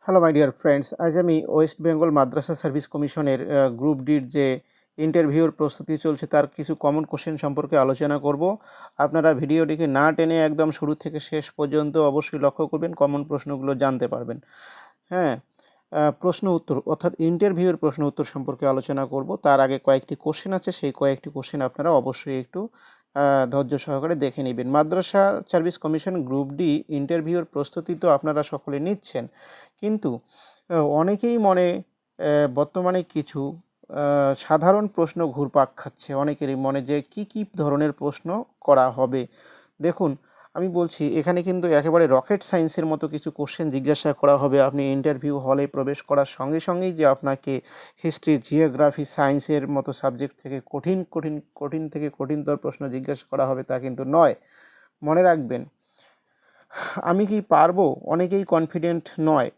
Hello my dear friends, আজ আমি West Bengal মাদ্রাসা service কমিশনের গ্রুপ ডির যে ইন্টারভিউর প্রস্তুতি চলছে তার কিছু কমন কোশ্চেন সম্পর্কে আলোচনা করব। আপনারা ভিডিওটিকে না টেনে একদম শুরু থেকে শেষ পর্যন্ত অবশ্যই লক্ষ্য করবেন, কমন প্রশ্নগুলো জানতে পারবেন। হ্যাঁ, প্রশ্ন উত্তর অর্থাৎ ইন্টারভিউয়ের প্রশ্ন উত্তর সম্পর্কে আলোচনা করব। তার আগে কয়েকটি কোশ্চেন আছে, সেই কয়েকটি কোশ্চেন আপনারা অবশ্যই একটু ধৈর্য সহকারে দেখে নেবেন। মাদ্রাসা সার্ভিস কমিশন গ্রুপ ডি ইন্টারভিউর প্রস্তুতি তো আপনারা সকলে নিচ্ছেন, কিন্তু অনেকেই বর্তমানে কিছু সাধারণ প্রশ্ন ঘুরপাক খাচ্ছে অনেকেরই মনে, যে কি ধরনের প্রশ্ন করা হবে। দেখুন, আমি বলছি এখানে কিন্তু একেবারে রকেট সায়েন্সের মতো কিছু কোশ্চেন জিজ্ঞাসা করা হবে। আপনি ইন্টারভিউ হলে প্রবেশ করার সঙ্গে সঙ্গেই যে আপনাকে হিস্ট্রি, জিওগ্রাফি, সায়েন্সের মতো সাবজেক্ট থেকে কঠিন থেকে কঠিনতর প্রশ্ন জিজ্ঞাসা করা হবে তা কিন্তু নয়। মনে রাখবেন, আমি কি পারবো, অনেকেই কনফিডেন্ট নয়।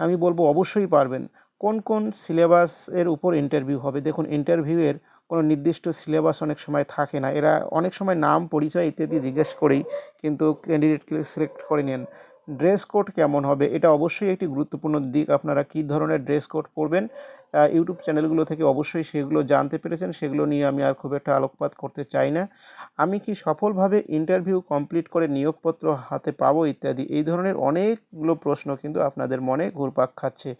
আমি বলবো অবশ্যই পারবেন। কোন কোন সিলেবাসের উপর ইন্টারভিউ হবে? দেখুন, ইন্টারভিউয়ের কোনো নির্দিষ্ট সিলেবাস অনেক সময় থাকে না। এরা অনেক সময় নাম, পরিচয় ইত্যাদি জিজ্ঞেস করেই কিন্তু ক্যান্ডিডেটকে সিলেক্ট করে নেন। ড্রেস কোড কেমন হবে, এটা অবশ্যই একটি গুরুত্বপূর্ণ দিক। আপনারা কী ধরনের ড্রেস কোড পরবেন, ইউটিউব চ্যানেলগুলো থেকে অবশ্যই সেগুলো জানতে পেরেছেন। সেগুলো নিয়ে আমি আর খুব একটা আলোকপাত করতে চাই না। আমি কি সফলভাবে ইন্টারভিউ কমপ্লিট করে নিয়োগপত্র হাতে পাবো ইত্যাদি, এই ধরনের অনেকগুলো প্রশ্ন কিন্তু আপনাদের মনে ঘুরপাক খাচ্ছে।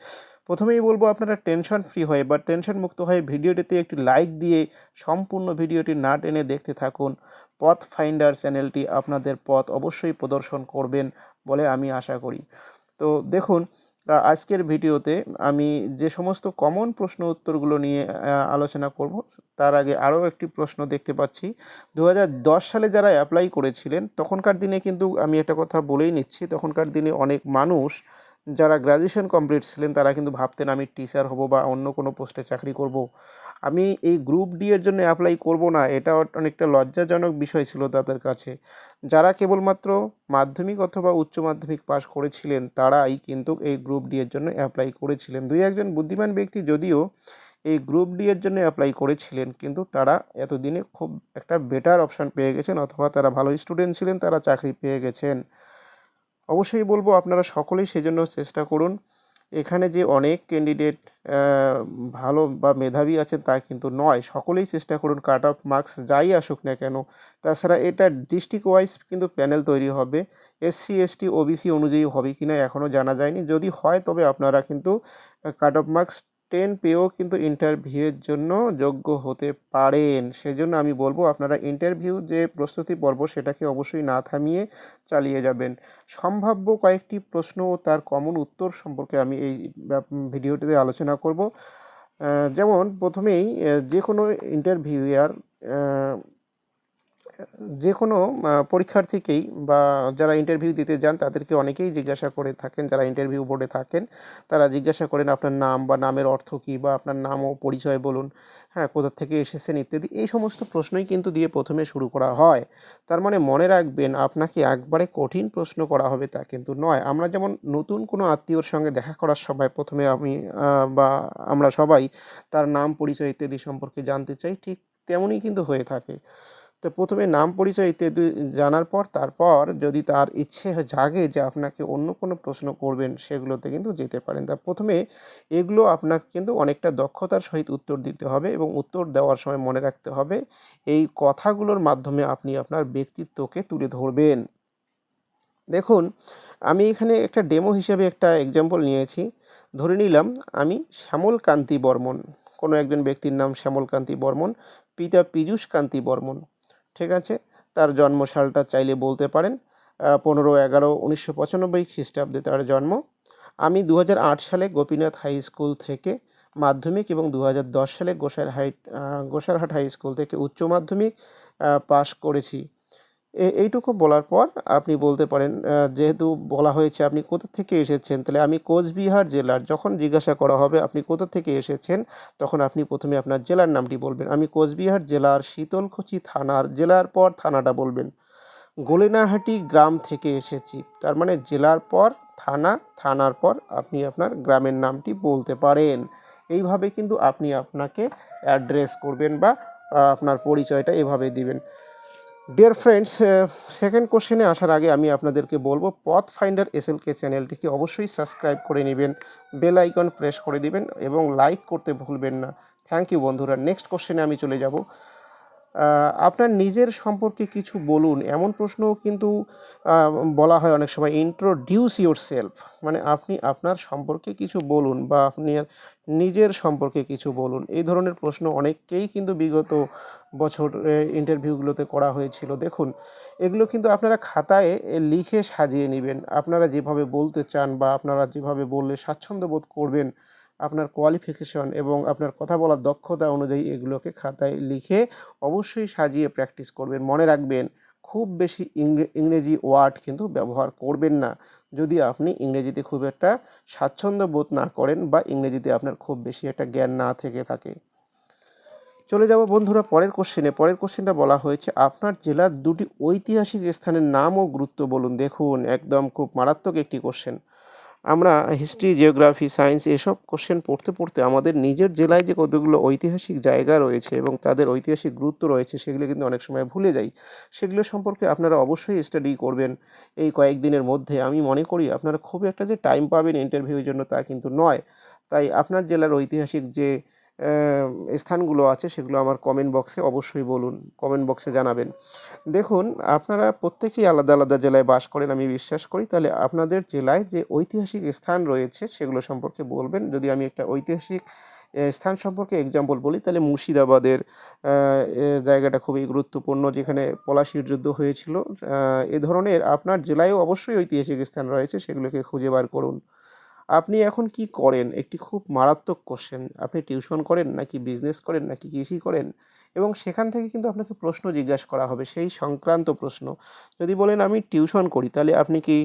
প্রথমেই বলবো, আপনারা টেনশন ফ্রি হয়ে বা টেনশন মুক্ত হয়ে ভিডিওটিতে একটি লাইক দিয়ে সম্পূর্ণ ভিডিওটি না টেনে দেখতে থাকুন। পথ ফাইন্ডার চ্যানেলটি আপনাদের পথ অবশ্যই প্রদর্শন করবেন বলে আমি আশা করি। তো দেখুন, আজকের ভিডিওতে আমি যে সমস্ত কমন প্রশ্ন উত্তরগুলো নিয়ে আলোচনা করব, তার আগে আরও একটি প্রশ্ন দেখতে পাচ্ছি। 2010 সালে যারা অ্যাপ্লাই করেছিলেন, তখনকার দিনে কিন্তু আমি একটা কথা বলেই নিচ্ছি, তখনকার দিনে অনেক মানুষ যারা গ্র্যাজুয়েশন কমপ্লিট ছিলেন তারা কিন্তু ভাবতেন আমি টিচার হব বা অন্য কোনো পোস্টে চাকরি করব। আমি এই গ্রুপ ডি এর জন্য অ্যাপ্লাই করব না, এটা অনেকটা লজ্জাজনক বিষয় ছিল তাদের কাছে। যারা কেবলমাত্র মাধ্যমিক অথবা উচ্চ মাধ্যমিক পাস করেছিলেন তারাই কিন্তু এই গ্রুপ ডি এর জন্য অ্যাপ্লাই করেছিলেন। দুই একজন বুদ্ধিমান ব্যক্তি যদিও এই গ্রুপ ডি এর জন্য অ্যাপ্লাই করেছিলেন, কিন্তু তারা এতদিনে খুব একটা বেটার অপশান পেয়ে গেছেন, অথবা তারা ভালো স্টুডেন্ট ছিলেন, তারা চাকরি পেয়ে গেছেন। অবশ্যই বলবো আপনারা সকলেই সেজন্য চেষ্টা করুন। এখানে যে অনেক ক্যান্ডিডেট ভালো বা মেধাবী আছেন তা কিন্তু নয়, সকলেই চেষ্টা করুন কাট অফ মার্কস যাই আসুক না কেন। তাছাড়া এটা ডিস্ট্রিক্ট ওয়াইজ কিন্তু প্যানেল তৈরি হবে, এসসি এসটি ওবিসি অনুযায়ী হবে কিনা এখনও জানা যায়নি। যদি হয় তবে আপনারা কিন্তু কাট অফ মার্কস 10 পেয়েও কিন্তু ইন্টারভিউয়ের জন্য যোগ্য হতে পারেন। সেজন্য আমি বলবো আপনারা ইন্টারভিউ যে প্রস্তুতি পর্ব সেটাকে অবশ্যই না থামিয়ে চালিয়ে যাবেন। সম্ভাব্য কয়েকটি প্রশ্ন ও তার কমন উত্তর সম্পর্কে আমি এই ভিডিওটিতে আলোচনা করব। যেমন প্রথমেই যে কোনো ইন্টারভিউয়ার, যে কোনো পরীক্ষার্থীকেই বা যারা ইন্টারভিউ দিতে যান তাদেরকে অনেকেই জিজ্ঞাসা করে থাকেন, যারা ইন্টারভিউ বোর্ডে থাকেন তারা জিজ্ঞাসা করেন আপনার নাম বা নামের অর্থ কী, বা আপনার নাম ও পরিচয় বলুন, হ্যাঁ, কোথা থেকে এসেছেন ইত্যাদি। এই সমস্ত প্রশ্নই কিন্তু দিয়ে প্রথমে শুরু করা হয়। তার মানে মনে রাখবেন, আপনাকে একবারে কঠিন প্রশ্ন করা হবে তা কিন্তু নয়। আমরা যেমন নতুন কোনো আত্মীয়র সঙ্গে দেখা করার সময় প্রথমে বা আমরা সবাই তার নাম, পরিচয় ইত্যাদি সম্পর্কে জানতে চাই, ঠিক তেমনই কিন্তু হয়ে থাকে। তো প্রথমে নাম, পরিচয় ইত্যাদি জানার পর তারপর যদি তার ইচ্ছে জাগে যে আপনাকে অন্য কোনো প্রশ্ন করবেন, সেগুলোতে কিন্তু যেতে পারেন। তা প্রথমে এগুলো আপনাকে কিন্তু অনেকটা দক্ষতার সহিত উত্তর দিতে হবে, এবং উত্তর দেওয়ার সময় মনে রাখতে হবে এই কথাগুলোর মাধ্যমে আপনি আপনার ব্যক্তিত্বকে তুলে ধরবেন। দেখুন, আমি এখানে একটা ডেমো হিসেবে একটা এক্সাম্পল নিয়েছি। ধরে নিলাম আমি শ্যামল কান্তি বর্মন, কোনো একজন ব্যক্তির নাম শ্যামল কান্তি বর্মন, পিতা পীযূষ কান্তি বর্মন। ঠিক আছে, তার জন্মসালটা চাইলে বলতে পারেন 15/11/1995 খ্রিস্টাব্দে তার জন্ম। আমি 2008 সালে গোপীনাথ হাই স্কুল থেকে মাধ্যমিক এবং 2010 সালে গোসারহাট হাই স্কুল থেকে উচ্চ মাধ্যমিক পাশ করেছি। এইটুকু বলার পর আপনি বলতে পারেন, যেহেতু বলা হয়েছে আপনি কোথা থেকে এসেছেন, তাহলে আমি কোচবিহার জেলার। যখন জিজ্ঞাসা করা হবে আপনি কোথা থেকে এসেছেন, তখন আপনি প্রথমে আপনার জেলার নামটি বলবেন। আমি কোচবিহার জেলার শীতলকুচি থানার, জেলার পর থানাটা বলবেন। গলিনাহাটি গ্রাম থেকে এসেছি, তার মানে জেলার পর থানা, থানার পর আপনি আপনার গ্রামের নামটি বলতে পারেন। এইভাবে কিন্তু আপনি আপনাকে অ্যাড্রেস করবেন বা আপনার পরিচয়টা এভাবে দিবেন। ডিয়ার ফ্রেন্ডস, সেকেন্ড কোশ্চেনে আসার আগে আমি আপনাদেরকে বলবো পথ ফাইন্ডার এসএলকে চ্যানেলটিকে অবশ্যই সাবস্ক্রাইব করে নেবেন, বেল আইকন প্রেস করে দিবেন এবং লাইক করতে ভুলবেন না। থ্যাংক ইউ বন্ধুরা। নেক্সট কোশ্চেনে আমি চলে যাব। আপনার নিজের সম্পর্কে কিছু বলুন, এমন প্রশ্নও কিন্তু বলা হয় অনেক সময়, ইন্ট্রোডিউস ইউর সেলফ, মানে আপনি আপনার সম্পর্কে কিছু বলুন বা আপনি নিজের সম্পর্কে কিছু বলুন। এই ধরনের প্রশ্ন অনেককেই কিন্তু বিগত বছর ইন্টারভিউগুলোতে করা হয়েছিল। দেখুন, এগুলো কিন্তু আপনারা খাতায় লিখে সাজিয়ে নেবেন। আপনারা যেভাবে বলতে চান বা আপনারা যেভাবে বললে স্বাচ্ছন্দ্য বোধ করবেন, আপনার কোয়ালিফিকেশন এবং আপনার কথা বলার দক্ষতা অনুযায়ী এগুলোকে খাতায় লিখে অবশ্যই সাজিয়ে প্র্যাকটিস করবেন। মনে রাখবেন, খুব বেশি ইংরেজি ওয়ার্ড কিন্তু ব্যবহার করবেন না যদি আপনি ইংরেজিতে খুব একটা স্বাচ্ছন্দ্য বোধ না করেন বা ইংরেজিতে আপনার খুব বেশি একটা জ্ঞান না থেকে থাকে। চলে যাব বন্ধুরা পরের কোশ্চেনে। পরের কোশ্চেনটা বলা হয়েছে আপনার জেলার দুটি ঐতিহাসিক স্থানের নাম ও গুরুত্ব বলুন। দেখুন, একদম খুব মারাত্মক একটি কোশ্চেন। আমরা হিস্ট্রি, জিওগ্রাফি, সায়েন্স এসব কোশ্চেন পড়তে পড়তে আমাদের নিজের জেলায় যে কতগুলো ঐতিহাসিক জায়গা রয়েছে এবং তাদের ঐতিহাসিক গুরুত্ব রয়েছে সেগুলো কিন্তু অনেক সময় ভুলে যাই। সেগুলো সম্পর্কে আপনারা অবশ্যই স্টাডি করবেন এই কয়েকদিনের মধ্যে। আমি মনে করি আপনারা খুব একটা যে টাইম পাবেন ইন্টারভিউয়ের জন্য তা কিন্তু নয়। তাই আপনার জেলার ঐতিহাসিক যে স্থানগুলো আছে সেগুলো আমার কমেন্ট বক্সে অবশ্যই বলুন, কমেন্ট বক্সে জানাবেন। দেখুন, আপনারা প্রত্যেকেই আলাদা আলাদা জেলায় বাস করেন আমি বিশ্বাস করি। তাহলে আপনাদের জেলায় যে ঐতিহাসিক স্থান রয়েছে সেগুলো সম্পর্কে বলবেন। যদি আমি একটা ঐতিহাসিক স্থান সম্পর্কে এক্সাম্পল বলি, তাহলে মুর্শিদাবাদের জায়গাটা খুবই গুরুত্বপূর্ণ, যেখানে পলাশির যুদ্ধ হয়েছিল। এ ধরনের আপনার জেলায়ও অবশ্যই ঐতিহাসিক স্থান রয়েছে, সেগুলোকে খুঁজে বার করুন। আপনি এখন কি করেন? একটি খুব মারাত্মক কোশ্চেন। আপনি টিউশন করেন নাকি বিজনেস করেন নাকি কৃষি করেন? এবং সেখান থেকে কিন্তু আপনাকে প্রশ্ন জিজ্ঞাসা করা হবে, সেই সংক্রান্ত প্রশ্ন। যদি বলেন আমি টিউশন করি, তাহলে আপনি কি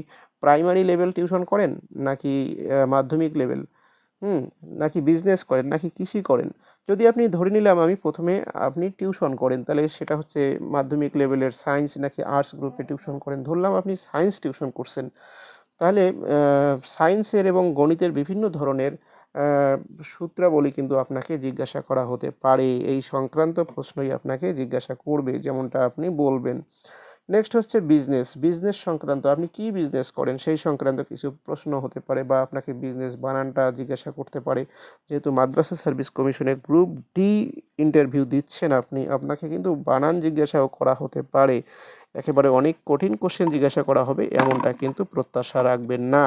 প্রাইমারি লেভেল টিউশন করেন নাকি মাধ্যমিক লেভেল? নাকি বিজনেস করেন নাকি কৃষি করেন? যদি আপনি ধরে নিলাম আমি প্রথমে আপনি টিউশন করেন, তাহলে সেটা হচ্ছে মাধ্যমিক লেভেলের সায়েন্স নাকি আর্টস গ্রুপে টিউশন করেন। ধরলাম আপনি সায়েন্স টিউশন করছেন। তাহলে সায়েন্সের এবং গণিতের বিভিন্ন ধরনের আ সূত্রাবলী কিন্তু আপনাকে জিজ্ঞাসা করা হতে পারে। এই সংক্রান্ত প্রশ্নই আপনাকে জিজ্ঞাসা করবে, যেমনটা আপনি বলবেন। নেক্সট হচ্ছে বিজনেস। বিজনেস সংক্রান্ত আপনি কি বিজনেস করেন সেই সংক্রান্ত কিছু প্রশ্ন হতে পারে বা আপনাকে বিজনেস বানানটা জিজ্ঞাসা করতে পারে। যেহেতু মাদ্রাসা সার্ভিস কমিশনের গ্রুপ ডি ইন্টারভিউ দিচ্ছেন আপনি, আপনাকে কিন্তু বানান জিজ্ঞাসাও করা হতে পারে। একেবারে অনেক কঠিন কোশ্চেন জিজ্ঞাসা করা হবে এমনটা কিন্তু প্রত্যাশা রাখবেন না।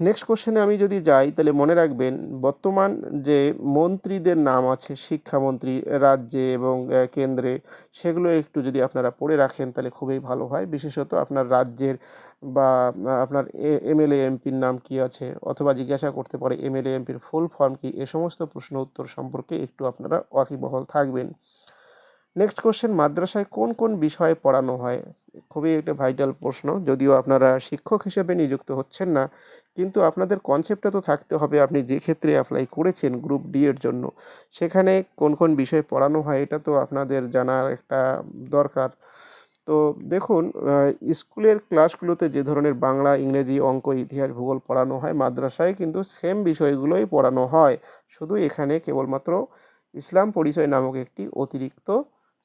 নেক্সট কোশ্চেনে আমি যদি যাই, তাহলে মনে রাখবেন বর্তমান যে মন্ত্রীদের নাম আছে শিক্ষামন্ত্রী রাজ্যে এবং কেন্দ্রে, সেগুলো একটু যদি আপনারা পড়ে রাখেন তাহলে খুবই ভালো হয়। বিশেষত আপনার রাজ্যের বা আপনার এমএলএ এমপির নাম কি আছে, অথবা জিজ্ঞাসা করতে পারে এমএলএ এমপির ফুল ফর্ম কি, এ সমস্ত প্রশ্ন উত্তর সম্পর্কে একটু আপনারা ওয়াকিবহাল থাকবেন। নেক্সট কোশ্চেন, মাদ্রাসায় কোন কোন বিষয়ে পড়ানো হয়? খুবই একটা ভাইটাল প্রশ্ন। যদিও আপনারা শিক্ষক হিসেবে নিযুক্ত হচ্ছেন না, কিন্তু আপনাদের কনসেপ্টটা তো থাকতে হবে আপনি যে ক্ষেত্রে অ্যাপ্লাই করেছেন গ্রুপ ডি এর জন্য, সেখানে কোন কোন বিষয় পড়ানো হয় এটা তো আপনাদের জানার একটা দরকার। তো দেখুন, স্কুলের ক্লাসগুলোতে যে ধরনের বাংলা, ইংরেজি, অঙ্ক, ইতিহাস, ভূগোল পড়ানো হয়, মাদ্রাসায় কিন্তু সেম বিষয়গুলোই পড়ানো হয়। শুধু এখানে কেবলমাত্র ইসলাম পরিচয় নামক একটি অতিরিক্ত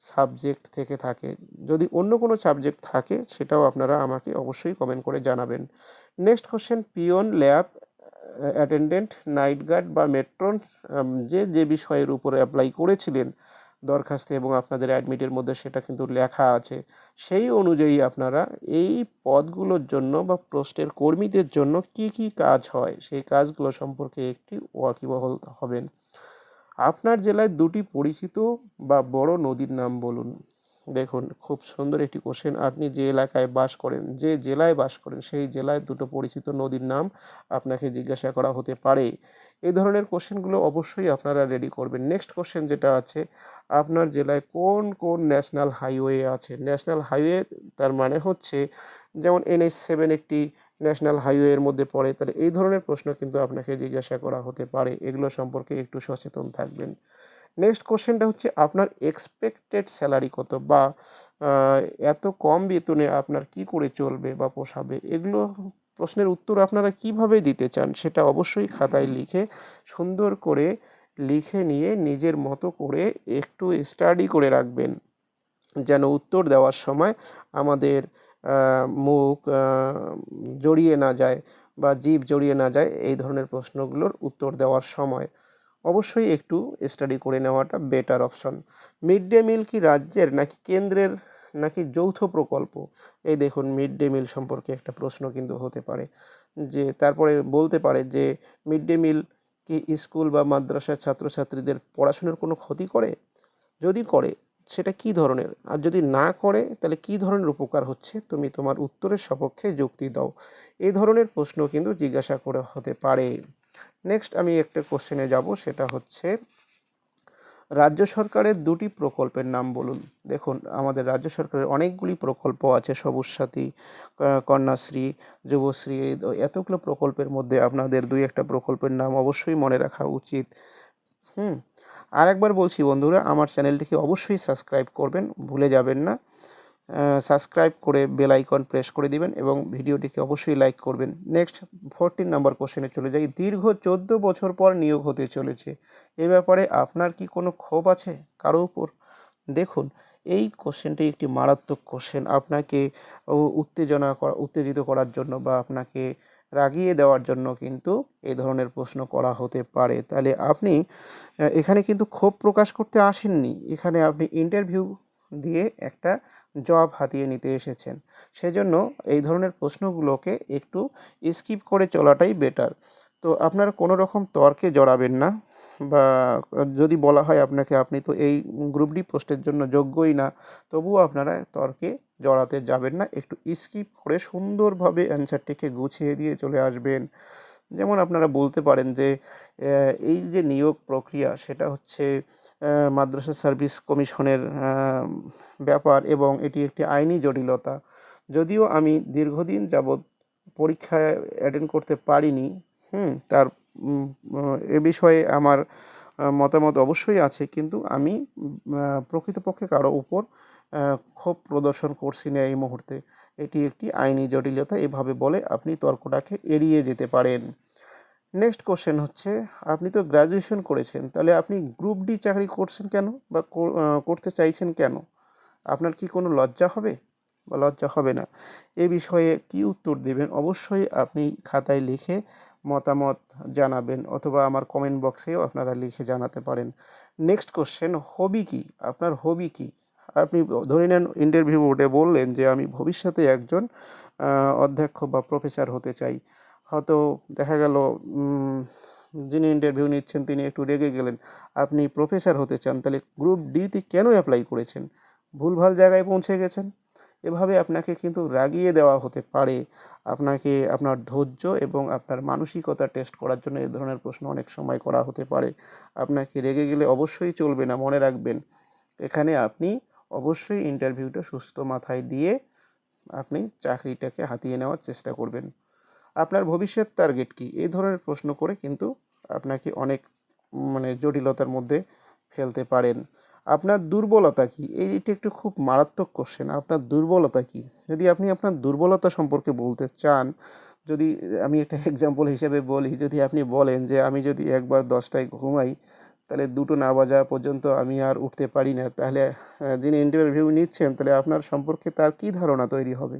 সাবজেক্ট থেকে থাকে। যদি অন্য কোনো সাবজেক্ট থাকে সেটাও আপনারা আমাকে অবশ্যই কমেন্ট করে জানাবেন। Next question, peon, lab attendant, night guard বা মেট্রন, যে বিষয়ের উপরে অ্যাপ্লাই করেছিলেন দরখাস্তে এবং আপনাদের অ্যাডমিটের মধ্যে সেটা কিন্তু লেখা আছে, সেই অনুযায়ী আপনারা এই পদগুলোর জন্য বা পোস্টের কর্মীদের জন্য কি কি কাজ হয় সেই কাজগুলো সম্পর্কে একটি ওয়াকিবহাল হবেন। আপনার জেলায় দুটি পরিচিত বা বড় নদীর নাম বলুন। দেখুন, খুব সুন্দর একটি কোশ্চেন। আপনি যে এলাকায় বাস করেন, যে জেলায় বাস করেন, সেই জেলায় দুটো পরিচিত নদীর নাম আপনাকে জিজ্ঞাসা করা হতে পারে। এই ধরনের কোশ্চেনগুলো অবশ্যই আপনারা রেডি করবেন। নেক্সট কোশ্চেন যেটা আছে, আপনার জেলায় কোন কোন ন্যাশনাল হাইওয়ে আছে? ন্যাশনাল হাইওয়ে তার মানে হচ্ছে যেমন NH7 একটি ন্যাশনাল হাইওয়ের মধ্যে পড়ে, তাহলে এই ধরনের প্রশ্ন কিন্তু আপনাকে জিজ্ঞাসা করা হতে পারে। এগুলো সম্পর্কে একটু সচেতন থাকবেন। নেক্সট কোশ্চেনটা হচ্ছে আপনার এক্সপেক্টেড স্যালারি কত, বা এত কম বেতনে আপনার কি করে চলবে বা পোষাবে? এগুলো প্রশ্নের উত্তর আপনারা কিভাবে দিতে চান সেটা অবশ্যই খাতায় লিখে সুন্দর করে লিখে নিয়ে নিজের মতো করে একটু স্টাডি করে রাখবেন। যেন উত্তর দেওয়ার সময় আমাদের মুখ জড়িয়ে না যায় বা জিভ জড়িয়ে না যায় এই ধরনের প্রশ্নগুলোর উত্তর দেওয়ার সময়। অবশ্যই একটু স্টাডি করে নেওয়াটা better option. Mid day meal কি রাজ্যের নাকি কেন্দ্রের নাকি যৌথ প্রকল্প? এই দেখুন, মিড ডে মিল সম্পর্কে একটা প্রশ্ন কিন্তু হতে পারে, যে তারপরে বলতে পারে যে মিড ডে মিল কি স্কুল বা মাদ্রাসার ছাত্রছাত্রীদের পড়াশোনার কোনো ক্ষতি করে? যদি করে সেটা কী ধরনের, আর যদি না করে তাহলে কী ধরনের উপকার হচ্ছে, তুমি তোমার উত্তরের সপক্ষে যুক্তি দাও। এই ধরনের প্রশ্ন কিন্তু জিজ্ঞাসা করে হতে পারে। নেক্সট আমি একটা কোশ্চেনে যাব, সেটা হচ্ছে রাজ্য সরকারের দুটি প্রকল্পের নাম বলুন। দেখুন, আমাদের রাজ্য সরকারের অনেকগুলি প্রকল্প আছে, সবুজ সাথী, কন্যাশ্রী, যুবশ্রী, এতগুলো প্রকল্পের মধ্যে আপনাদের দুই একটা প্রকল্পের নাম অবশ্যই মনে রাখা উচিত। আরেকবার বলছি বন্ধুরা, আমার চ্যানেলটিকে অবশ্যই সাবস্ক্রাইব করবেন, ভুলে যাবেন না। সাবস্ক্রাইব করে বেল আইকন প্রেস করে দিবেন এবং ভিডিওটিকে অবশ্যই লাইক করবেন। নেক্সট 14 নম্বর কোশ্চেনে চলে যাই। দীর্ঘ 14 বছর পর নিয়োগ হতে চলেছে, এ ব্যাপারে আপনার কি কোনো ক্ষোভ আছে কারো উপর? দেখুন, এই কোশ্চেনটি একটি মারাত্মক কোশ্চেন। আপনাকে উত্তেজিত করার জন্য বা আপনাকে রাগিয়ে দেওয়ার জন্য কিন্তু এই ধরনের প্রশ্ন করা হতে পারে। তাহলে আপনি এখানে কিন্তু ক্ষোভ প্রকাশ করতে আসেননি, এখানে আপনি ইন্টারভিউ দিয়ে একটা জব হাতিয়ে নিতে এসেছেন। সেজন্য এই ধরনের প্রশ্নগুলোকে একটু স্কিপ করে চলাটাই বেটার। তো আপনারা কোনো রকম তর্কে জড়াবেন না, বা যদি বলা হয় আপনাকে আপনি তো এই গ্রুপ ডি পোস্টের জন্য যোগ্যই না, তবুও আপনারা তর্কে জড়াতে যাবেন না, একটু স্কিপ করে সুন্দরভাবে অ্যান্সারটিকে গুছিয়ে দিয়ে চলে আসবেন। যেমন আপনারা বলতে পারেন যে এই যে নিয়োগ প্রক্রিয়া, সেটা হচ্ছে মাদ্রাসা সার্ভিস কমিশনের ব্যাপার এবং এটি একটি আইনি জটিলতা। যদিও আমি দীর্ঘদিন যাবৎ পরীক্ষায় অ্যাটেন্ড করতে পারিনি, তার এ বিষয়ে আমার মতামত অবশ্যই আছে, কিন্তু আমি প্রকৃতপক্ষে কারো উপর ক্ষোভ প্রদর্শন করছি না এই মুহূর্তে। এটি একটি আইনি জটিলতা, এভাবে বলে আপনি তর্কটাকে এড়িয়ে যেতে পারেন। নেক্সট কোশ্চেন হচ্ছে, আপনি তো গ্র্যাজুয়েশন করেছেন, তাহলে আপনি গ্রুপ ডি চাকরি করছেন কেন, বা করতে চাইছেন কেন? আপনার কি কোনো লজ্জা হবে বা লজ্জা হবে না? এ বিষয়ে কি উত্তর দেবেন অবশ্যই আপনি খাতায় লিখে মতামত জানাবেন, অথবা আমার কমেন্ট বক্সেও আপনারা লিখে জানাতে পারেন। নেক্সট কোশ্চেন, হবি কি? আপনার হবি কি? আপনি ধরে নেন ইন্টারভিউ বোর্ডে বললেন যে আমি ভবিষ্যতে একজন অধ্যক্ষ বা প্রফেসর হতে চাই। হয়তো দেখা গেল যিনি ইন্টারভিউ নিচ্ছেন তিনি একটু রেগে গেলেন, আপনি প্রফেসর হতে চান, তাহলে গ্রুপ ডিতে কেন অ্যাপ্লাই করেছেন? ভুলভাল জায়গায় পৌঁছে গেছেন। এভাবে আপনাকে কিন্তু রাগিয়ে দেওয়া হতে পারে। আপনাকে আপনার ধৈর্য এবং আপনার মানসিকতা টেস্ট করার জন্য এই ধরনের প্রশ্ন অনেক সময় করা হতে পারে। আপনাকে রেগে গেলে অবশ্যই চলবে না, মনে রাখবেন। এখানে আপনি অবশ্যই ইন্টারভিউটা সুস্থ মাথায় দিয়ে আপনি চাকরিটাকে হাতিয়ে নেওয়ার চেষ্টা করবেন। আপনার ভবিষ্যৎ টার্গেট কী? এই ধরনের প্রশ্ন করে কিন্তু আপনাকে অনেক জটিলতার মধ্যে ফেলতে পারেন। আপনার দুর্বলতা কী? এইটা একটু খুব মারাত্মক কোশ্চেন। আপনার দুর্বলতা কী? যদি আপনি আপনার দুর্বলতা সম্পর্কে বলতে চান, যদি আমি একটা এক্সাম্পল হিসেবে বলি, যদি আপনি বলেন যে আমি যদি একবার 10টায় ঘুমাই তাহলে 2টো না বাজা পর্যন্ত আমি আর উঠতে পারি না, তাহলে যিনি ইন্টারভিউ নিচ্ছেন তাহলে আপনার সম্পর্কে তার কী ধারণা তৈরি হবে?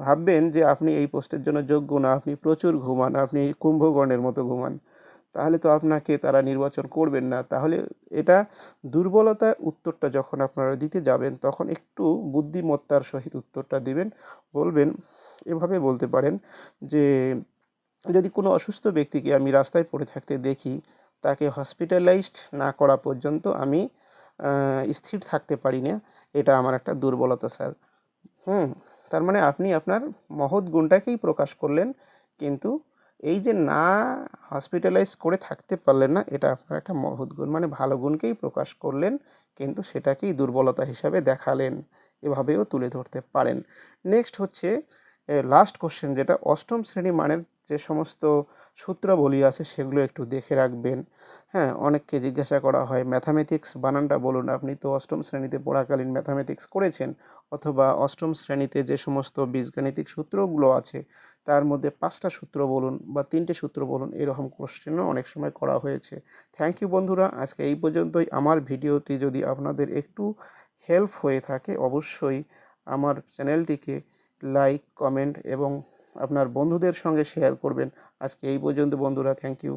ভাববেন যে আপনি এই পোস্টের জন্য যোগ্য না, আপনি প্রচুর ঘুমান, আপনি কুম্ভকর্ণের মতো ঘুমান। তাহলে তো আপনাকে তারা নির্বাচন করবেন না। তাহলে এটা দুর্বলতার উত্তরটা যখন আপনারা দিতে যাবেন তখন একটু বুদ্ধিমত্তার সহিত উত্তরটা দিবেন। বলবেন, এভাবে বলতে পারেন যে যদি কোনো অসুস্থ ব্যক্তিকে আমি রাস্তায় পড়ে থাকতে দেখি, তাকে হসপিটালাইজড না করা পর্যন্ত আমি স্থির থাকতে পারি না। এটা আমার একটা দুর্বলতা স্যার। হুম, তার মানে আপনি আপনার মহৎ গুণটাকেই প্রকাশ করলেন, কিন্তু এই যে না হসপিটালাইজ করে থাকতে পারলেন না, এটা আপনার একটা মহৎ গুণ, মানে ভালো গুণকেই প্রকাশ করলেন, কিন্তু সেটাকেই দুর্বলতা হিসাবে দেখালেন। এভাবেও তুলে ধরতে পারেন। নেক্সট হচ্ছে লাস্ট কোশ্চেন, যেটা অষ্টম শ্রেণী মানের যে সমস্ত সূত্রাবলী আছে সেগুলো একটু দেখে রাখবেন। হ্যাঁ, অনেককে জিজ্ঞাসা করা হয় ম্যাথামেটিক্স বানানটা বলুন। আপনি তো অষ্টম শ্রেণীতে পড়াকালীন ম্যাথামেটিক্স করেছেন, অথবা অষ্টম শ্রেণীতে যে সমস্ত বীজগাণিতিক সূত্রগুলো আছে তার মধ্যে 5টা সূত্র বলুন বা 3টে সূত্র বলুন, এরকম কোশ্চেনও অনেক সময় করা হয়েছে। থ্যাংক ইউ বন্ধুরা, আজকে এই পর্যন্তই। আমার ভিডিওটি যদি আপনাদের একটু হেল্প হয়ে থাকে অবশ্যই আমার চ্যানেলটিকে লাইক, কমেন্ট এবং আপনার বন্ধুদের সঙ্গে শেয়ার করবেন। আজকে এই পর্যন্ত বন্ধুরা, থ্যাংক ইউ।